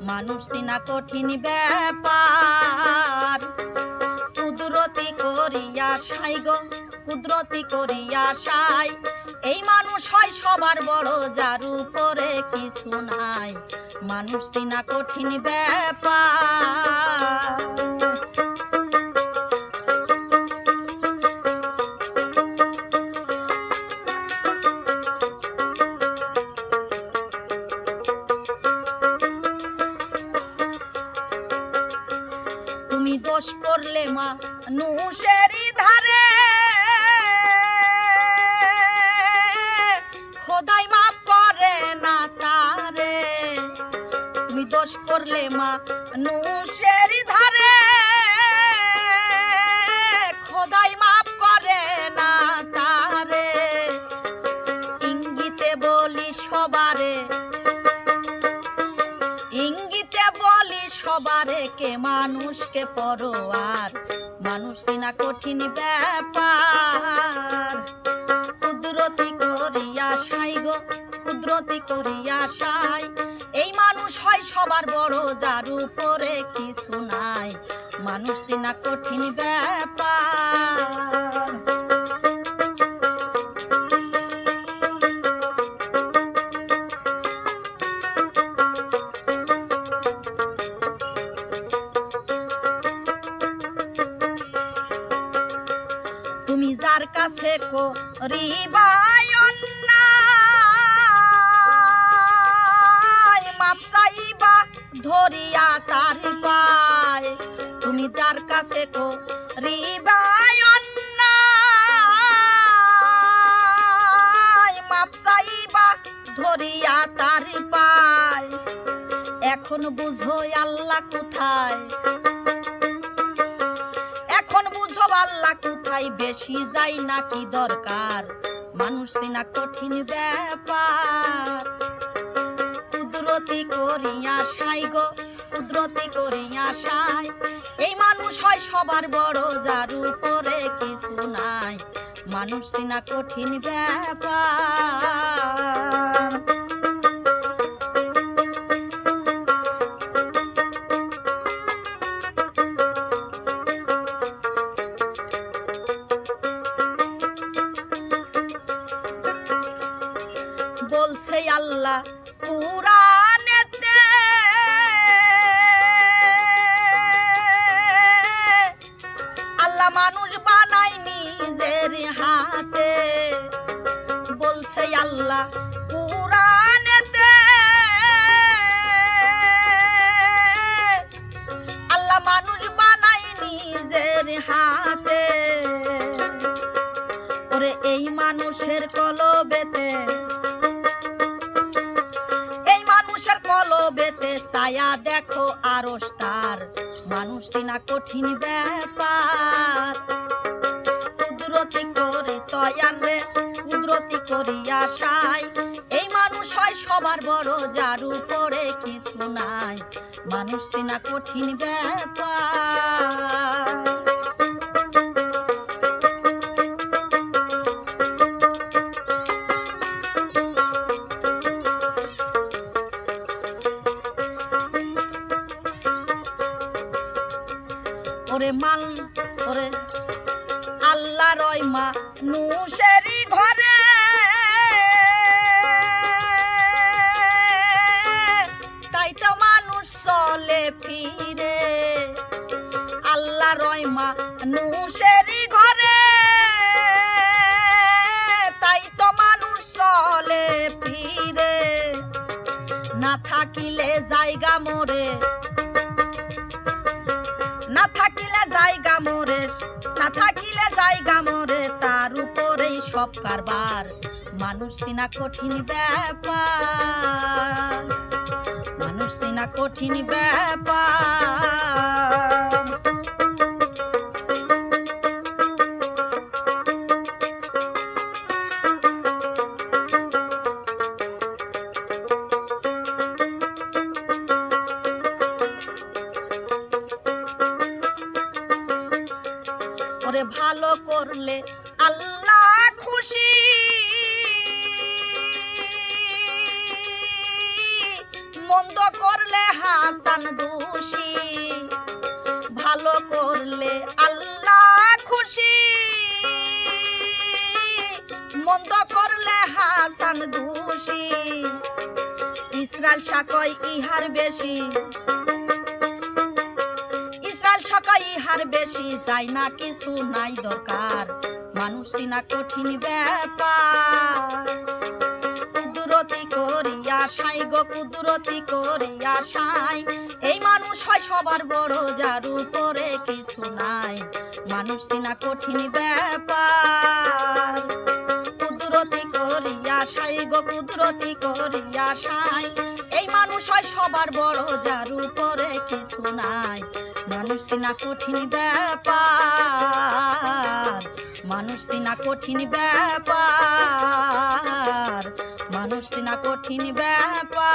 মানুষ চিনা কঠিন ব্যাপার। কুদরতি করিয়া সাই গো, কুদরতি করিয়া সাই। এই মানুষ হয় সবার বড়, যার উপরে কিছু নাই। মানুষ চিনা কঠিন ব্যাপার। তুমি দোষ করলে মানুষেরই ধারে, খোদাই মাফ করে না তারে। তুমি দোষ করলে মানুষেরই ধারে, খোদাই মাফ করে না তারে। ইঙ্গিতে বলি সবারে, ইঙ্গিতে বলি সবারে, কে মানুষকে পরোয়ার। মানুষ চিনা কঠিন ব্যাপার। কুদরতি করিয়া সাই গো, কুদরতি করিয়া সাই। এই মানুষ হয় সবার বড়, যার উপরে কিছু নাই। মানুষ চিনা কঠিন ব্যাপার। তুমি যার কাছে করিবা অন্যায়, মাপ চাইবা ধরিয়া তার পায়। তুমি যার কাছে করিবা অন্যায়, মাপ চাইবা ধরিয়া তার পায়। এখন বুঝো আল্লাহ কোথায়, এখন বুঝো আল্লাহ কোথায়। বেশি যাই নাকি দরকার। মানুষ চিনা কঠিন ব্যাপার। কুদরতি করিয়া সাই গো, কুদরতি করিয়া সাই। এই মানুষ হয় সবার বড়, যার উপরে কিছু নাই। মানুষ চিনা কঠিন ব্যাপার। বলছে আল্লাহ কুরআনেতে, আল্লাহ মানুষ বানায় নিজের হাতে। বলছে আল্লাহ কুরআনেতে, আল্লাহ মানুষ বানায় নিজের হাতে। ওরে এই মানুষের কলবেতে, কলবেতে ছায়া দেখো আরশ তার। মানুষ চিনা কঠিন ব্যাপার। কুদরতি করে তয়ান রে, কুদরতি করিয়া সাই। এই মানুষ হয় সবার বড়, যার উপরে কিছু নাই। মানুষ চিনা কঠিন ব্যাপার। ওরে মান ওরে আল্লাহ রয় মানুষেরই ঘরে, তাই তো মানুষ চলে ফিরে। আল্লাহ রয় মানুষেরই ঘরে, তাই তো মানুষ চলে ফিরে। না থাকিলে জায়গা মোরে, না থাকিলে জায়গা মোরে, না থাকিলে জায়গা মোরে। তার উপরেই সব কারবার। মানুষ চিনা কঠিন ব্যাপার। মানুষ চিনা কঠিন ব্যাপার। ওরে ভালো করলে আল্লাহ খুশি, মন্দ করলে হাজার বন্ধ করলে হাসান দোষী ইসরায়েল সাকয় ইহার বেশি ইসরায়েল সাকয় ইহার বেশি চাই না কিছু নাই দরকার মানুষ চিনা কঠিন ব্যাপার কুদরতি করিয়া সাই গো কুদরতি করিয়া সাই এই মানুষ হয় সবার বড় যার উপরে কিছু নাই মানুষ চিনা কঠিন ব্যাপার কুদরতি করিয়া সাই গো কুদরতি করিয়া সাই এই মানুষ হয় সবার বড় যার উপরে কিছু নাই মানুষ চিনা কঠিন ব্যাপার মানুষ চিনা কঠিন ব্যাপার মানুষ চিনা কঠিন ব্যাপার